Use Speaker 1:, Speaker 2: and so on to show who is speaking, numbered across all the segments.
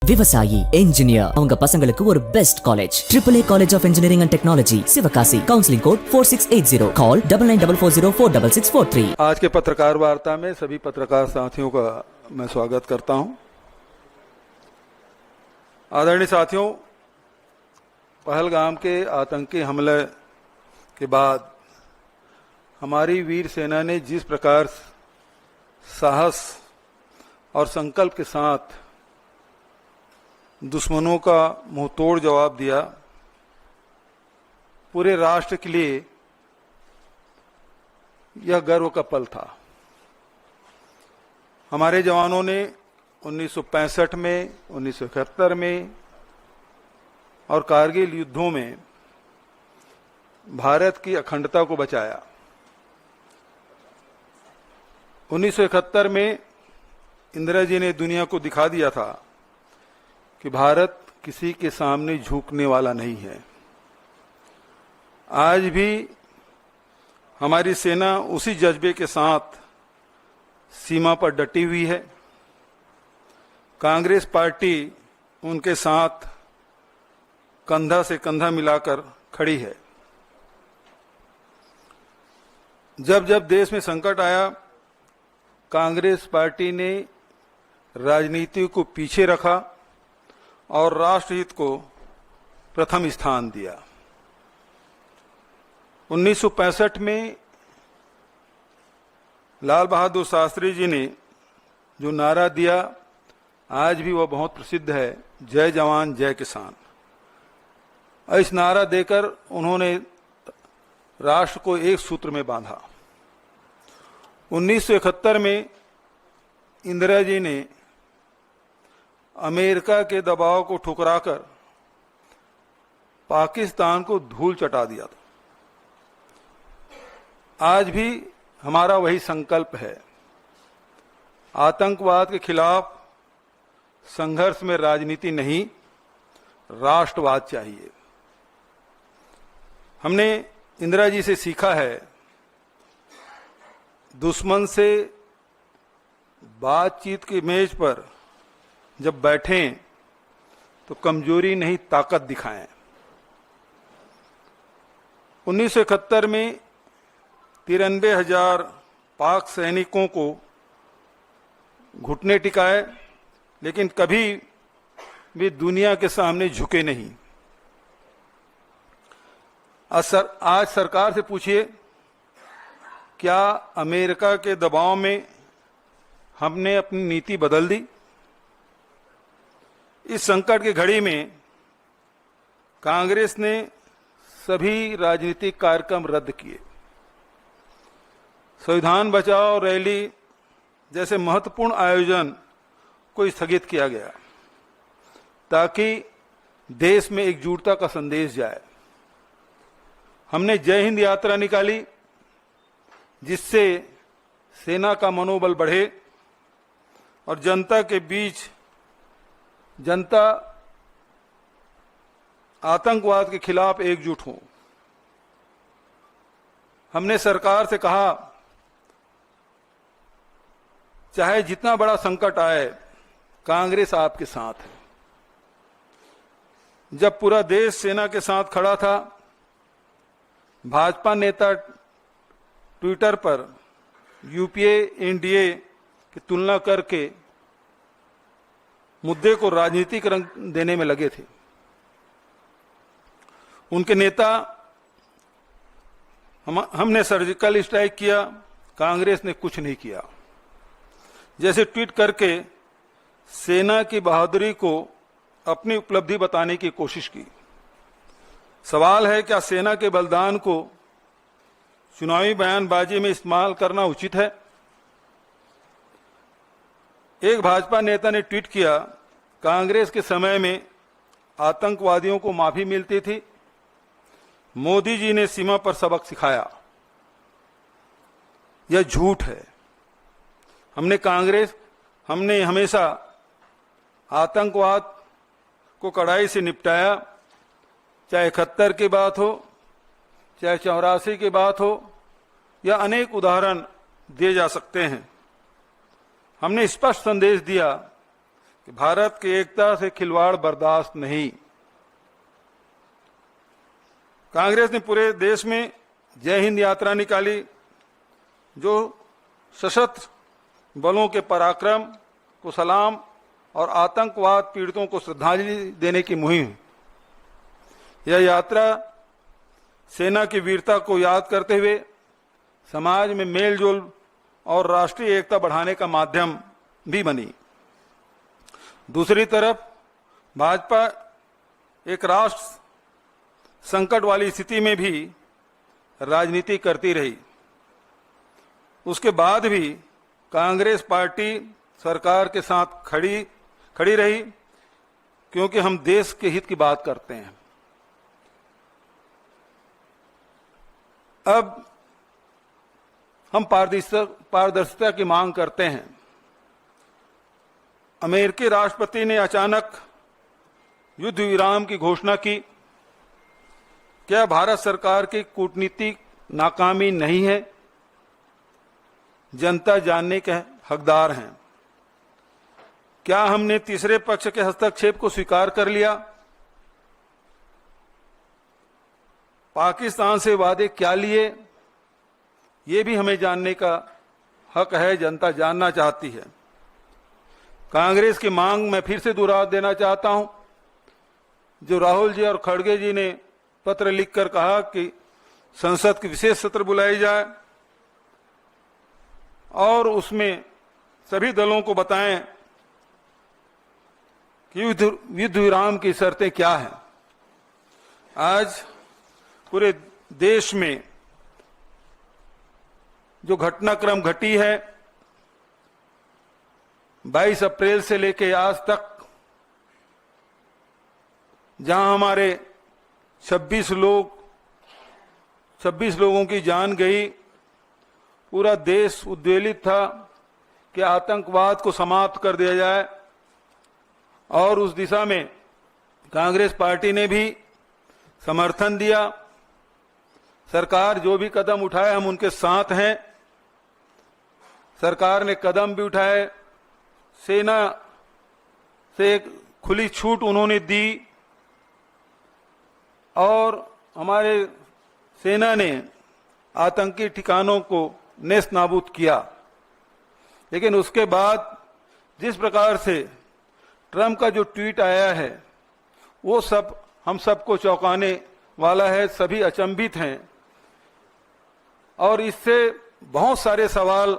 Speaker 1: விவசாயி, என்ஜினியர் அவங்க பசங்களுக்கு ஒரு best college AAA college of engineering and technology, Sivakasi. Counselling code 4680. Call 9944046643.
Speaker 2: आज के पत्रकार वार्ता में सभी पत्रकार साथियों का मैं स्वागत करता हूं। आदरणीय साथियों, पहलगाम के आतंकी हमले के बाद हमारी वीर सेना ने जिस प्रकार साहस और संकल्प के साथ दुश्मनों का मुंहतोड़ जवाब दिया, पूरे राष्ट्र के लिए यह गर्व का पल था। हमारे जवानों ने 1965 में, 1971 में और कारगिल युद्धों में भारत की अखंडता को बचाया। 1971 में इंदिरा जी ने दुनिया को दिखा दिया था कि भारत किसी के सामने झुकने वाला नहीं है। आज भी हमारी सेना उसी जज्बे के साथ सीमा पर डटी हुई है। कांग्रेस पार्टी उनके साथ कंधा से कंधा मिलाकर खड़ी है। जब जब देश में संकट आया, कांग्रेस पार्टी ने राजनीति को पीछे रखा और राष्ट्रहित को प्रथम स्थान दिया। 1965 में लाल बहादुर शास्त्री जी ने जो नारा दिया, आज भी वह बहुत प्रसिद्ध है, जय जवान जय किसान। इस नारा देकर उन्होंने राष्ट्र को एक सूत्र में बांधा। 1971 में इंदिरा जी ने अमेरिका के दबाव को ठुकराकर पाकिस्तान को धूल चटा दिया था। आज भी हमारा वही संकल्प है। आतंकवाद के खिलाफ संघर्ष में राजनीति नहीं, राष्ट्रवाद चाहिए। हमने इंदिरा जी से सीखा है, दुश्मन से बातचीत की मेज पर जब बैठें तो कमजोरी नहीं ताकत दिखाएं। 1971 में 93,000 पाक सैनिकों को घुटने टिकाए, लेकिन कभी भी दुनिया के सामने झुके नहीं। आज सरकार से पूछिए, क्या अमेरिका के दबाव में हमने अपनी नीति बदल दी? इस संकट की घड़ी में कांग्रेस ने सभी राजनीतिक कार्यक्रम रद्द किए। संविधान बचाओ रैली जैसे महत्वपूर्ण आयोजन को स्थगित किया गया ताकि देश में एकजुटता का संदेश जाए। हमने जय हिंद यात्रा निकाली, जिससे सेना का मनोबल बढ़े और जनता के बीच जनता आतंकवाद के खिलाफ एकजुट हो। हमने सरकार से कहा, चाहे जितना बड़ा संकट आए, कांग्रेस आपके साथ है। जब पूरा देश सेना के साथ खड़ा था, भाजपा नेता ट्विटर पर यूपीए एनडीए की तुलना करके मुद्दे को राजनीतिक रंग देने में लगे थे। उनके नेता हमने सर्जिकल स्ट्राइक किया, कांग्रेस ने कुछ नहीं किया। जैसे ट्वीट करके सेना की बहादुरी को अपनी उपलब्धि बताने की कोशिश की। सवाल है, क्या सेना के बलिदान को चुनावी बयानबाजी में इस्तेमाल करना उचित है? एक भाजपा नेता ने ट्वीट किया, कांग्रेस के समय में आतंकवादियों को माफी मिलती थी, मोदी जी ने सीमा पर सबक सिखाया। यह झूठ है। हमने हमेशा आतंकवाद को कड़ाई से निपटाया, चाहे 71 की बात हो, चाहे 84 की बात हो, या अनेक उदाहरण दिए जा सकते हैं। हमने स्पष्ट संदेश दिया कि भारत की एकता से खिलवाड़ बर्दाश्त नहीं। कांग्रेस ने पूरे देश में जय हिंद यात्रा निकाली, जो सशस्त्र बलों के पराक्रम को सलाम और आतंकवाद पीड़ितों को श्रद्धांजलि देने की मुहिम। यह यात्रा सेना की वीरता को याद करते हुए समाज में मेलजोल और राष्ट्रीय एकता बढ़ाने का माध्यम भी बनी। दूसरी तरफ भाजपा एक राष्ट्र संकट वाली स्थिति में भी राजनीति करती रही। उसके बाद भी कांग्रेस पार्टी सरकार के साथ खड़ी रही, क्योंकि हम देश के हित की बात करते हैं। अब हम पारदर्शिता की मांग करते हैं। अमेरिकी राष्ट्रपति ने अचानक युद्ध विराम की घोषणा की। क्या भारत सरकार की कूटनीतिक नाकामी नहीं है? जनता जानने के हकदार हैं। क्या हमने तीसरे पक्ष के हस्तक्षेप को स्वीकार कर लिया? पाकिस्तान से वादे क्या लिए, ये भी हमें जानने का हक है। जनता जानना चाहती है। कांग्रेस की मांग मैं फिर से दोहरा देना चाहता हूं, जो राहुल जी और खड़गे जी ने पत्र लिखकर कहा कि संसद की विशेष सत्र बुलाई जाए और उसमें सभी दलों को बताएं कि युद्ध विराम की शर्तें क्या हैं। आज पूरे देश में जो घटनाक्रम घटी है, 22 अप्रैल से लेकर आज तक, जहां हमारे 26 लोगों की जान गई, पूरा देश उद्वेलित था कि आतंकवाद को समाप्त कर दिया जाए। और उस दिशा में कांग्रेस पार्टी ने भी समर्थन दिया। सरकार जो भी कदम उठाए, हम उनके साथ हैं। सरकार ने कदम भी उठाए, सेना से एक खुली छूट उन्होंने दी और हमारे सेना ने आतंकी ठिकानों को नेस्त नाबूद किया। लेकिन उसके बाद जिस प्रकार से ट्रंप का जो ट्वीट आया है, वो सब हम सबको चौंकाने वाला है। सभी अचंभित हैं और इससे बहुत सारे सवाल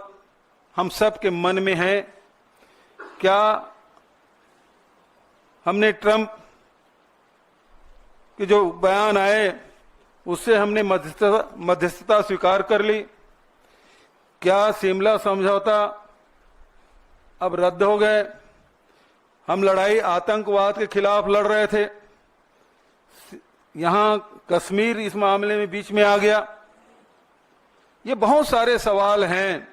Speaker 2: हम सब के मन में हैं। क्या हमने ट्रंप के जो बयान आए उससे हमने मध्यस्थता स्वीकार कर ली? क्या शिमला समझौता अब रद्द हो गए? हम लड़ाई आतंकवाद के खिलाफ लड़ रहे थे, यहां कश्मीर इस मामले में बीच में आ गया। ये बहुत सारे सवाल हैं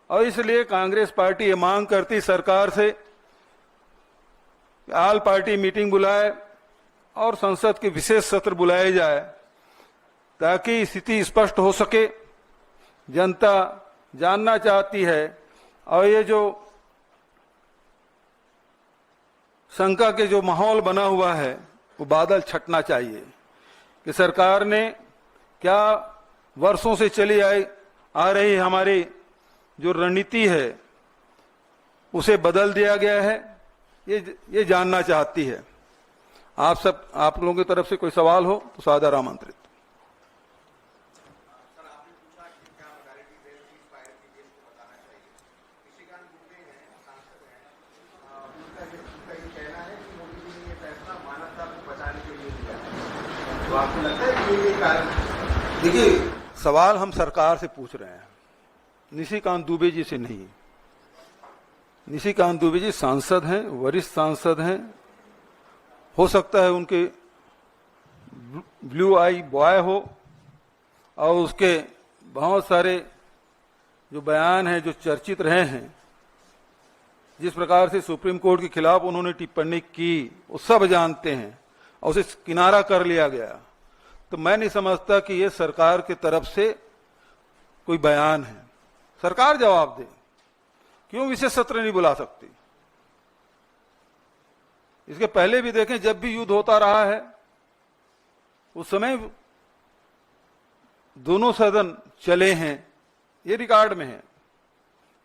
Speaker 2: और इसलिए कांग्रेस पार्टी ये मांग करती सरकार से ऑल पार्टी मीटिंग बुलाए और संसद के विशेष सत्र बुलाए जाए, ताकि स्थिति स्पष्ट हो सके। जनता जानना चाहती है और ये जो शंका के जो माहौल बना हुआ है, वो बादल छटना चाहिए कि सरकार ने क्या वर्षों से चली आ रही हमारी जो रणनीति है उसे बदल दिया गया है, ये जानना चाहती है। आप लोगों की तरफ से कोई सवाल हो तो सादर आमंत्रित। देखिए, सवाल हम सरकार से पूछ रहे हैं, निशिकांत दुबे जी से नहीं। निशिकांत दुबे जी सांसद हैं, वरिष्ठ सांसद हैं। हो सकता है उनके ब्लू आई बॉय हो और उसके बहुत सारे जो बयान हैं जो चर्चित रहे हैं, जिस प्रकार से सुप्रीम कोर्ट के खिलाफ उन्होंने टिप्पणी की, वो सब जानते हैं और उसे किनारा कर लिया गया। तो मैं नहीं समझता कि ये सरकार की तरफ से कोई बयान है। सरकार जवाब दे, क्यों विशेष सत्र नहीं बुला सकती? इसके पहले भी देखें, जब भी युद्ध होता रहा है उस समय दोनों सदन चले हैं, ये रिकॉर्ड में है।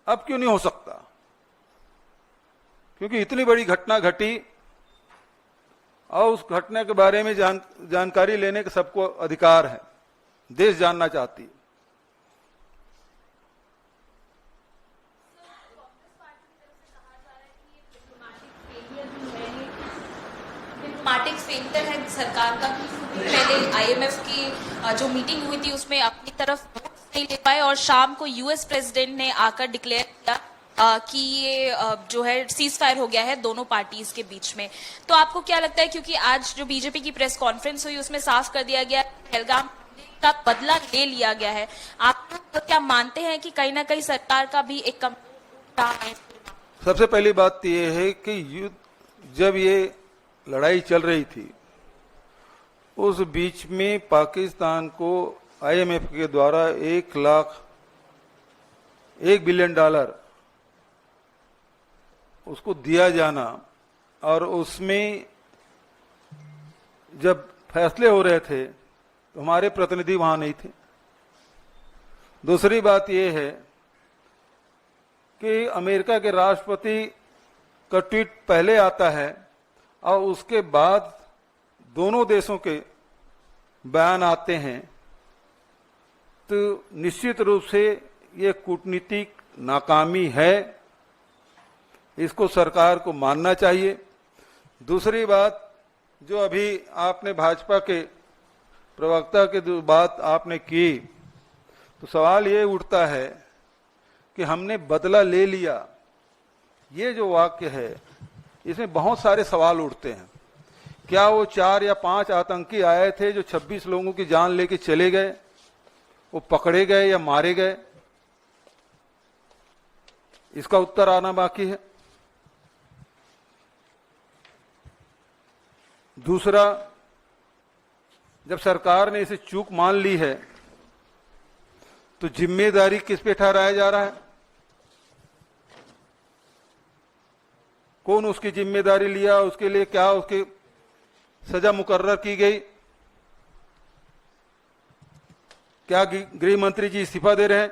Speaker 2: अब क्यों नहीं हो सकता? क्योंकि इतनी बड़ी घटना घटी और उस घटना के बारे में जानकारी लेने का सबको अधिकार है, देश जानना चाहती है।
Speaker 3: डिप्लोमेटिक फेलियर है सरकार का कि पहले आईएमएफ की जो मीटिंग हुई थी उसमें अपनी तरफ वोट्स नहीं ले पाए और शाम को यूएस प्रेसिडेंट ने आकर डिक्लेयर किया कि ये जो है सीज फायर हो गया है दोनों पार्टीज के बीच में। तो आपको क्या लगता है, क्योंकि आज जो बीजेपी की प्रेस कॉन्फ्रेंस हुई उसमें साफ कर दिया गया पहलगाम का बदला ले लिया गया है, आप तो क्या मानते हैं कि कहीं ना कहीं सरकार का भी एक कम रहा है?
Speaker 2: सबसे पहली बात तो ये है कि युद्ध, जब ये लड़ाई चल रही थी उस बीच में पाकिस्तान को आईएमएफ के द्वारा $1 बिलियन उसको दिया जाना, और उसमें जब फैसले हो रहे थे तो हमारे प्रतिनिधि वहां नहीं थे। दूसरी बात यह है कि अमेरिका के राष्ट्रपति का ट्वीट पहले आता है और उसके बाद दोनों देशों के बयान आते हैं, तो निश्चित रूप से ये कूटनीतिक नाकामी है, इसको सरकार को मानना चाहिए। दूसरी बात, जो अभी आपने भाजपा के प्रवक्ता के बात आपने की, तो सवाल ये उठता है कि हमने बदला ले लिया, ये जो वाक्य है इसमें बहुत सारे सवाल उठते हैं। क्या वो 4 या 5 आतंकी आए थे जो 26 लोगों की जान लेके चले गए, वो पकड़े गए या मारे गए? इसका उत्तर आना बाकी है। दूसरा, जब सरकार ने इसे चूक मान ली है तो जिम्मेदारी किस पे ठहराया जा रहा है? कौन उसकी जिम्मेदारी लिया, उसके लिए क्या उसकी सजा मुकर्रर की गई? क्या गृह मंत्री जी इस्तीफा दे रहे हैं?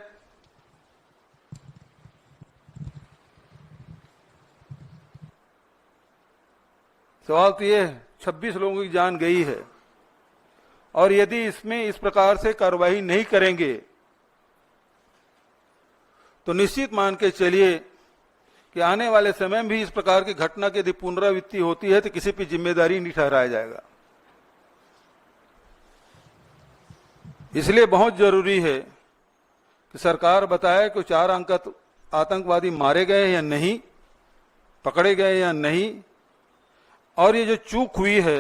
Speaker 2: सवाल तो ये है, 26 लोगों की जान गई है, और यदि इसमें इस प्रकार से कार्रवाई नहीं करेंगे तो निश्चित मान के चलिए कि आने वाले समय में भी इस प्रकार की घटना की यदि पुनरावृत्ति होती है तो किसी पर जिम्मेदारी नहीं ठहराया जाएगा। इसलिए बहुत जरूरी है कि सरकार बताए कि 4 आतंकवादी मारे गए या नहीं, पकड़े गए या नहीं, और ये जो चूक हुई है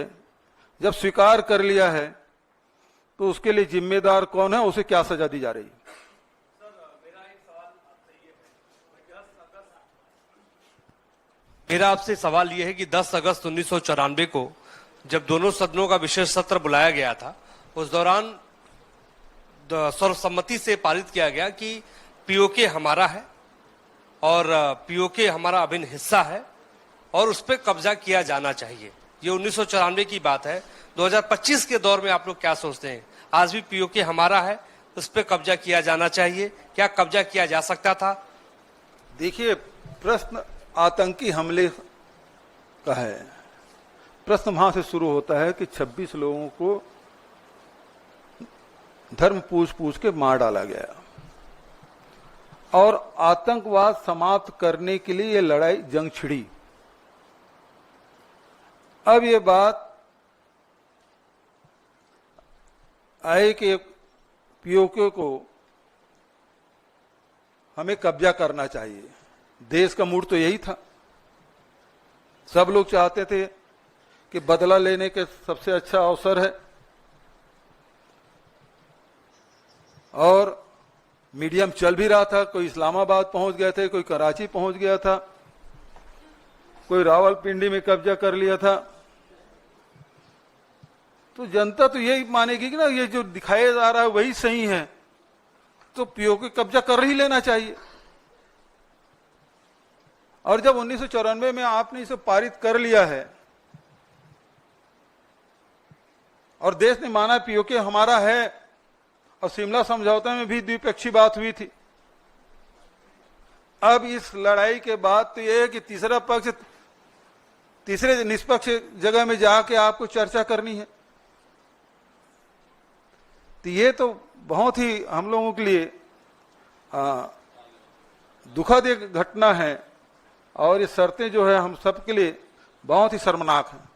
Speaker 2: जब स्वीकार कर लिया है तो उसके लिए जिम्मेदार कौन है, उसे क्या सजा दी जा रही है?
Speaker 4: मेरा आपसे सवाल यह है कि 10 अगस्त 1994 को जब दोनों सदनों का विशेष सत्र बुलाया गया था, उस दौरान सर्वसम्मति से पारित किया गया कि पीओके हमारा है और पीओके हमारा अभिन्न हिस्सा है और उस पर कब्जा किया जाना चाहिए। ये 1994 की बात है। 2025 के दौर में आप लोग क्या सोचते हैं? आज भी पीओके हमारा है, उस पर कब्जा किया जाना चाहिए, क्या कब्जा किया जा सकता था?
Speaker 2: देखिए, प्रश्न आतंकी हमले का है। प्रश्न वहां से शुरू होता है कि 26 लोगों को धर्म पूछ के मार डाला गया और आतंकवाद समाप्त करने के लिए ये लड़ाई जंग छिड़ी। अब ये बात आए कि पीओके को हमें कब्जा करना चाहिए। देश का मूड तो यही था, सब लोग चाहते थे कि बदला लेने के सबसे अच्छा अवसर है, और मीडियम चल भी रहा था। कोई इस्लामाबाद पहुंच गए थे, कोई कराची पहुंच गया था, कोई रावलपिंडी में कब्जा कर लिया था। तो जनता तो यही मानेगी कि ना ये जो दिखाया जा रहा है वही सही है, तो पीओके कब्जा कर ही लेना चाहिए। और जब 1994 में आपने इसे पारित कर लिया है और देश ने माना पीओके हमारा है, और शिमला समझौते में भी द्विपक्षीय बात हुई थी। अब इस लड़ाई के बाद तो यह है कि तीसरा पक्ष तीसरे निष्पक्ष जगह में जाके आपको चर्चा करनी है। तो ये तो बहुत ही हम लोगों के लिए दुखद एक घटना है, और ये शर्तें जो है हम सबके लिए बहुत ही शर्मनाक हैं।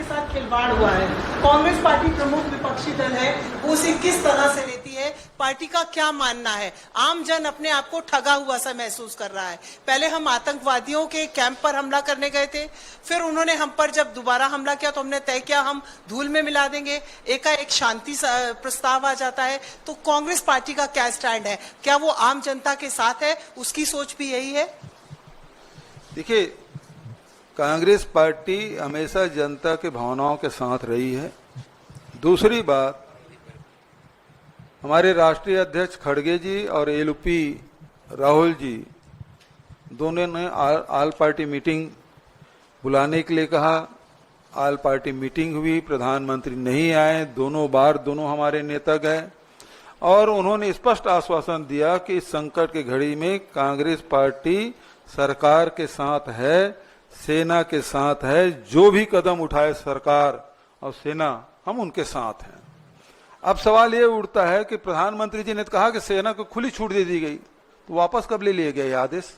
Speaker 5: साथ खिलवाड़ हुआ है। कांग्रेस पार्टी प्रमुख विपक्षी दल है, वो उसे किस तरह से लेती है, पार्टी का क्या मानना है? आम जन अपने आप को ठगा हुआ सा महसूस कर रहा है। पहले हम आतंकवादियों के कैंप पर हमला करने गए थे, फिर उन्होंने हम पर जब दोबारा हमला किया तो हमने तय किया हम धूल में मिला देंगे, एकाएक शांति प्रस्ताव आ जाता है। तो कांग्रेस पार्टी का क्या स्टैंड है? क्या वो आम जनता के साथ है? उसकी सोच भी यही है?
Speaker 2: देखिए, कांग्रेस पार्टी हमेशा जनता के भावनाओं के साथ रही है। दूसरी बात, हमारे राष्ट्रीय अध्यक्ष खड़गे जी और एलपी राहुल जी दोनों ने आल पार्टी मीटिंग बुलाने के लिए कहा। आल पार्टी मीटिंग हुई, प्रधानमंत्री नहीं आए, दोनों बार दोनों हमारे नेता गए, और उन्होंने स्पष्ट आश्वासन दिया कि इस संकट की घड़ी में कांग्रेस पार्टी सरकार के साथ है, सेना के साथ है, जो भी कदम उठाए सरकार और सेना, हम उनके साथ हैं। अब सवाल ये उठता है कि प्रधानमंत्री जी ने कहा कि सेना को खुली छूट दे दी गई, तो वापस कब ले लिए गए आदेश?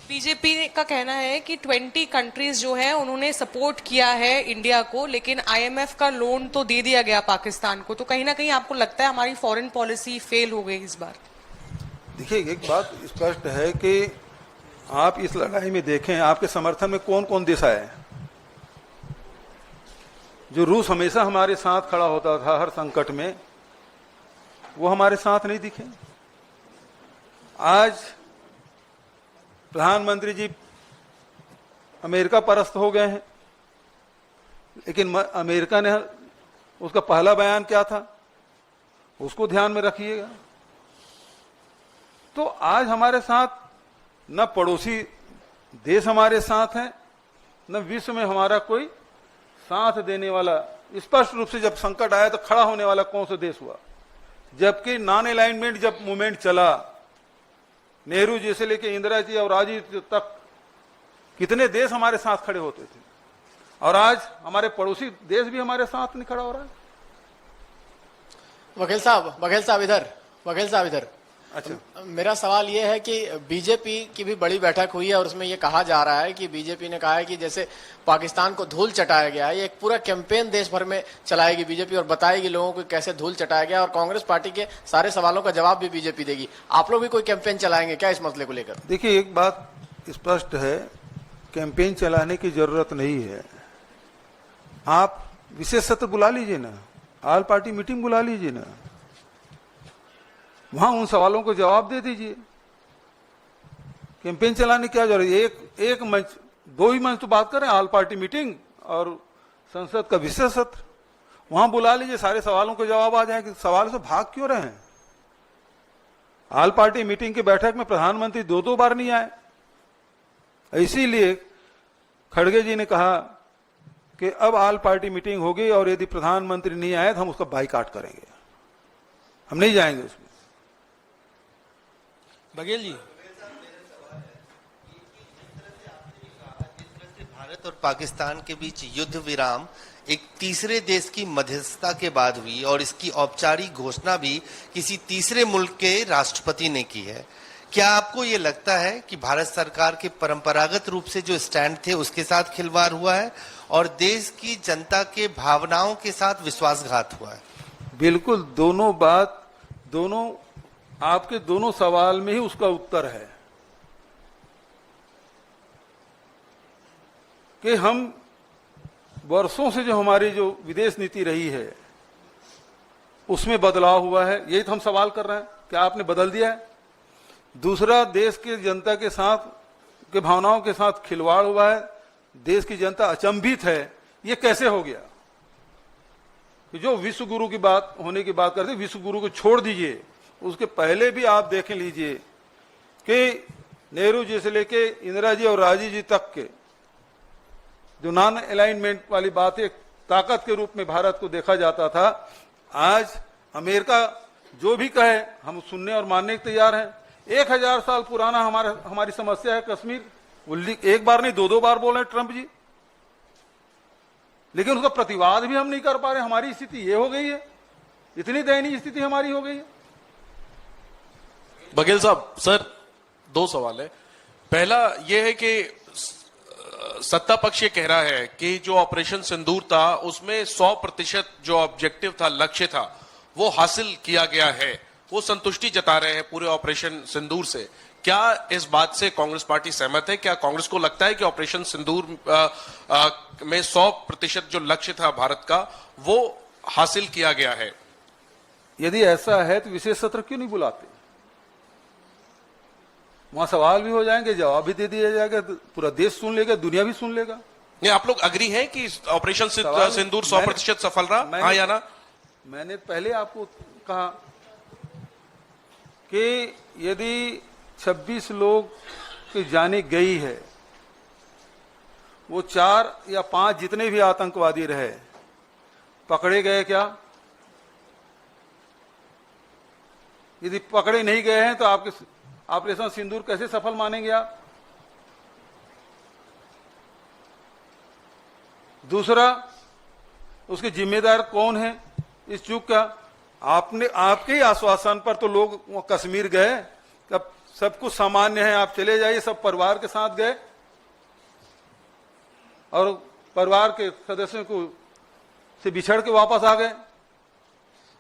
Speaker 6: बीजेपी का कहना है कि 20 कंट्रीज जो है उन्होंने सपोर्ट किया है इंडिया को, लेकिन आईएमएफ का लोन तो दे दिया गया पाकिस्तान को। तो कहीं ना कहीं आपको लगता है हमारी फॉरेन पॉलिसी फेल हो गई इस बार?
Speaker 2: देखिए, एक बात स्पष्ट है कि आप इस लड़ाई में देखें, आपके समर्थन में कौन कौन देश आए। जो रूस हमेशा हमारे साथ खड़ा होता था हर संकट में, वो हमारे साथ नहीं दिखे। आज प्रधानमंत्री जी अमेरिका परस्त हो गए हैं, लेकिन अमेरिका ने उसका पहला बयान क्या था, उसको ध्यान में रखिएगा। तो आज हमारे साथ न पड़ोसी देश हमारे साथ हैं, न विश्व में हमारा कोई साथ देने वाला। स्पष्ट रूप से जब संकट आया तो खड़ा होने वाला कौन सा देश हुआ? जबकि नॉन अलाइनमेंट जब मूवमेंट चला, नेहरू जी से लेके इंदिरा जी और राजीव जी तक कितने देश हमारे साथ खड़े होते थे, और आज हमारे पड़ोसी देश भी हमारे साथ नहीं खड़ा हो रहा है।
Speaker 7: बघेल साहब इधर।
Speaker 2: अच्छा,
Speaker 7: मेरा सवाल यह है कि बीजेपी की भी बड़ी बैठक हुई है और उसमें यह कहा जा रहा है कि बीजेपी ने कहा है कि जैसे पाकिस्तान को धूल चटाया गया है, ये एक पूरा कैंपेन देश भर में चलाएगी बीजेपी और बताएगी लोगों को कैसे धूल चटाया गया, और कांग्रेस पार्टी के सारे सवालों का जवाब भी बीजेपी देगी। आप लोग भी कोई कैंपेन चलाएंगे क्या इस मसले को लेकर?
Speaker 2: देखिए, एक बात स्पष्ट है, कैंपेन चलाने की जरूरत नहीं है। आप विशेष सत्र बुला लीजिए ना, आल पार्टी मीटिंग बुला लीजिए ना, वहां उन सवालों को जवाब दे दीजिए। कैंपेन चलाने की क्या जरूरत है? एक मंच, दो ही मंच तो बात करें, आल पार्टी मीटिंग और संसद का विशेष सत्र, वहां बुला लीजिए, सारे सवालों के जवाब आ जाएंगे। सवाल से भाग क्यों रहे हैं? आल पार्टी मीटिंग की बैठक में प्रधानमंत्री दो बार नहीं आए, इसीलिए खड़गे जी ने कहा कि अब आल पार्टी मीटिंग होगी और यदि प्रधानमंत्री नहीं आए तो हम उसका बाइकाट करेंगे, हम नहीं जाएंगे उसमें।
Speaker 8: बघेल जी,
Speaker 9: भारत और पाकिस्तान के बीच युद्ध विराम एक तीसरे देश की मध्यस्थता के बाद हुई और इसकी औपचारिक घोषणा भी किसी तीसरे मुल्क के राष्ट्रपति ने की है। क्या आपको ये लगता है कि भारत सरकार के परंपरागत रूप से जो स्टैंड थे उसके साथ खिलवाड़ हुआ है और देश की जनता के भावनाओं के साथ विश्वासघात हुआ है?
Speaker 2: बिल्कुल, दोनों आपके दोनों सवाल में ही उसका उत्तर है कि हम वर्षों से जो हमारी जो विदेश नीति रही है उसमें बदलाव हुआ है, यही तो हम सवाल कर रहे हैं, क्या आपने बदल दिया है? दूसरा, देश की जनता के साथ के भावनाओं के साथ खिलवाड़ हुआ है, देश की जनता अचंभित है, ये कैसे हो गया? कि जो विश्व गुरु की बात होने की बात करते, विश्व गुरु को छोड़ दीजिए, उसके पहले भी आप देख लीजिए कि नेहरू जी से लेके इंदिरा जी और राजीव जी तक के जो नॉन अलाइनमेंट वाली बात एक ताकत के रूप में भारत को देखा जाता था, आज अमेरिका जो भी कहे हम सुनने और मानने के तैयार हैं। 1000 साल पुराना हमारी समस्या है कश्मीर, एक बार नहीं 2-2 बार बोल रहे हैं ट्रंप जी, लेकिन उसका प्रतिवाद भी हम नहीं कर पा रहे। हमारी स्थिति ये हो गई है, इतनी दयनीय स्थिति हमारी हो गई है।
Speaker 8: बघेल साहब, सर 2 सवाल है। पहला यह है कि सत्ता पक्ष ये कह रहा है कि जो ऑपरेशन सिंदूर था उसमें 100% जो ऑब्जेक्टिव था, लक्ष्य था, वो हासिल किया गया है। वो संतुष्टि जता रहे हैं पूरे ऑपरेशन सिंदूर से। क्या इस बात से कांग्रेस पार्टी सहमत है? क्या कांग्रेस को लगता है कि ऑपरेशन सिंदूर में 100% जो लक्ष्य था भारत का वो हासिल किया गया है?
Speaker 2: यदि ऐसा है तो विशेष सत्र क्यों नहीं बुलाते? वहां सवाल भी हो जाएंगे, जवाब भी दे दिया जाएगा, पूरा देश सुन लेगा, दुनिया भी सुन लेगा।
Speaker 8: नहीं, आप लोग अग्री हैं कि ऑपरेशन सिंदूर 100% सफल रहा, हाँ या ना?
Speaker 2: मैंने पहले आपको कहा कि यदि 26 लोग की जाने गई है, वो 4 या 5 जितने भी आतंकवादी रहे पकड़े गए क्या? यदि पकड़े नहीं गए हैं तो आपके ऑपरेशन सिंदूर कैसे सफल मानेंगे आप? दूसरा, उसके जिम्मेदार कौन है इस चूक का? आपके ही आश्वासन पर तो लोग कश्मीर गए, अब सब कुछ सामान्य है, आप चले जाइए, सब परिवार के साथ गए और परिवार के सदस्यों को से बिछड़ के वापस आ गए।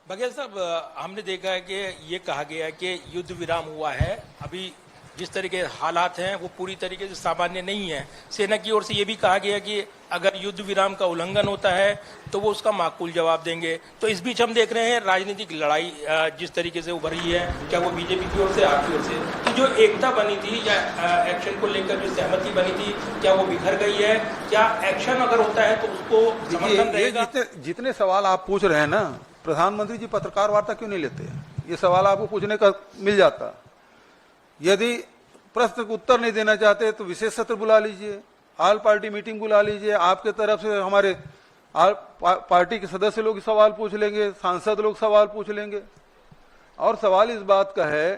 Speaker 10: बघेल साहब, हमने देखा है कि ये कहा गया है कि युद्ध विराम हुआ है, अभी जिस तरीके हालात हैं वो पूरी तरीके से सामान्य नहीं है। सेना की ओर से ये भी कहा गया कि अगर युद्ध विराम का उल्लंघन होता है तो वो उसका माकूल जवाब देंगे। तो इस बीच हम देख रहे हैं राजनीतिक लड़ाई जिस तरीके से उभरी है, क्या वो बीजेपी की ओर से, आपकी ओर से, तो जो एकता बनी थी या एक्शन को लेकर जो सहमति बनी थी, क्या वो बिखर गई है? क्या एक्शन अगर होता है तो उसको समर्थन रहेगा?
Speaker 2: जितने सवाल आप पूछ रहे हैं ना, प्रधानमंत्री जी पत्रकार वार्ता क्यों नहीं लेते? ये सवाल आपको पूछने का मिल जाता। यदि प्रश्न को उत्तर नहीं देना चाहते तो विशेष सत्र बुला लीजिए, ऑल पार्टी मीटिंग बुला लीजिए, आपके तरफ से हमारे पार्टी के सदस्य लोग सवाल पूछ लेंगे, सांसद लोग सवाल पूछ लेंगे। और सवाल इस बात का है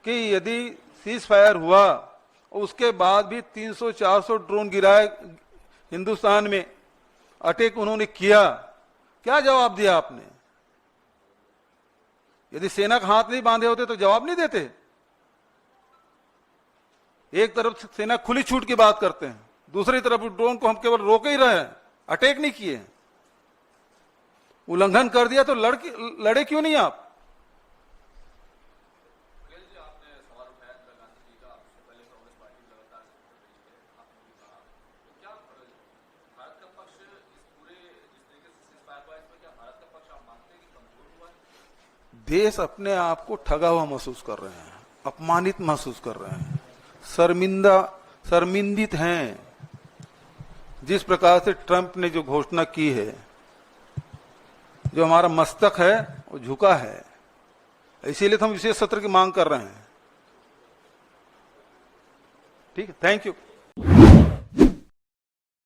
Speaker 2: कि यदि सीज फायर हुआ, उसके बाद भी 300-400 ड्रोन गिराए हिंदुस्तान में, अटैक उन्होंने किया, क्या जवाब दिया आपने? यदि सेना का हाथ नहीं बांधे होते तो जवाब नहीं देते। एक तरफ सेना खुली छूट की बात करते हैं, दूसरी तरफ ड्रोन को हम केवल रोक ही रहे हैं, अटैक नहीं किए। उल्लंघन कर दिया तो लड़े क्यों नहीं आप? देश अपने आप को ठगा हुआ महसूस कर रहे हैं, अपमानित महसूस कर रहे हैं, शर्मिंदित हैं। जिस प्रकार से ट्रंप ने जो घोषणा की है, जो हमारा मस्तक है वो झुका है, इसीलिए तो हम विशेष सत्र की मांग कर रहे हैं। ठीक है, थैंक यू।